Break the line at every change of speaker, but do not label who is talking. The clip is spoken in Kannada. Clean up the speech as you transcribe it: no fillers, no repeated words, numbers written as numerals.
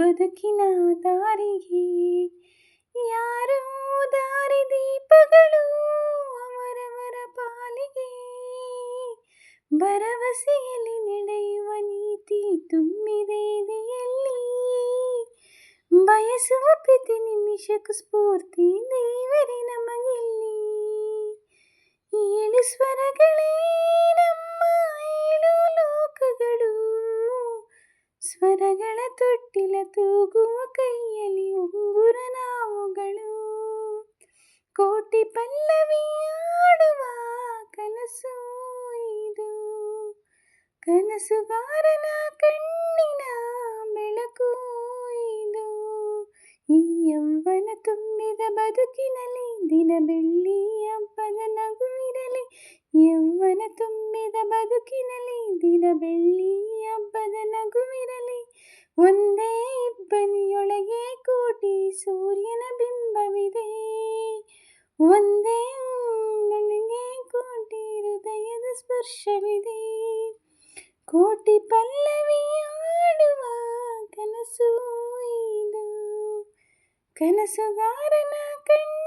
ಬದುಕಿನ ದಾರಿಗೆ ಯಾರೋ ದಾರಿದೀಪಗಳು ಅವರವರ ಪಾಲಿಗೆ. ಭರವಸೆಯಲ್ಲಿ ನಡೆಯುವ ನೀತಿ ತುಂಬಿದೆ ಎದೆಯಲ್ಲಿ. ಬಯಸುವ ಪ್ರತಿ ನಿಮಿಷಕ್ಕೂ ಸ್ಫೂರ್ತಿ ದೇವರೇ ನಮಗಿಲ್ಲಿ. ಏಳು ಸ್ವರಗಳೇ ನಮ್ಮ ಏಳು ಲೋಕಗಳು. ಸ್ವರಗಳ ತೊಟ್ಟಿಲ ತೂಗುವ ಕೈಯಲ್ಲಿ ಉಂಗುರ ನಾವುಗಳು. ಕೋಟಿ ಪಲ್ಲವಿ ಆಡುವ ಕನಸು ಇದು. ಕನಸುಗಾರನ ಕಣ್ಣಿನ ಬೆಳಕು ಇದು. ಈ ಯೌವನ ತುಂಬಿದ ಬದುಕಿನಲ್ಲಿ ದಿನ ಬೆಳ್ಳಿ ಹಬ್ಬದ ನಗುವಿರಲಿ. ಯೌವನ ತುಂಬಿದ ಬದುಕಿನಲ್ಲಿ ದಿನ ಬೆಳ್ಳಿ ಹಬ್ಬದ ನಗುವಿರಲಿ. ಒಂದೇ ಇಬ್ಬನಿಯೊಳಗೆ ಕೋಟಿ ಸೂರ್ಯನ ಬಿಂಬವಿದೆ. ಒಂದೇ ನನಗೆ ಕೋಟಿ ಹೃದಯದ ಸ್ಪರ್ಶವಿದೆ. ಕೋಟಿ ಪಲ್ಲವಿ ಆಡುವ ಕನಸು ಇದು. ಕನಸುಗಾರನ ಕಣ್ಣು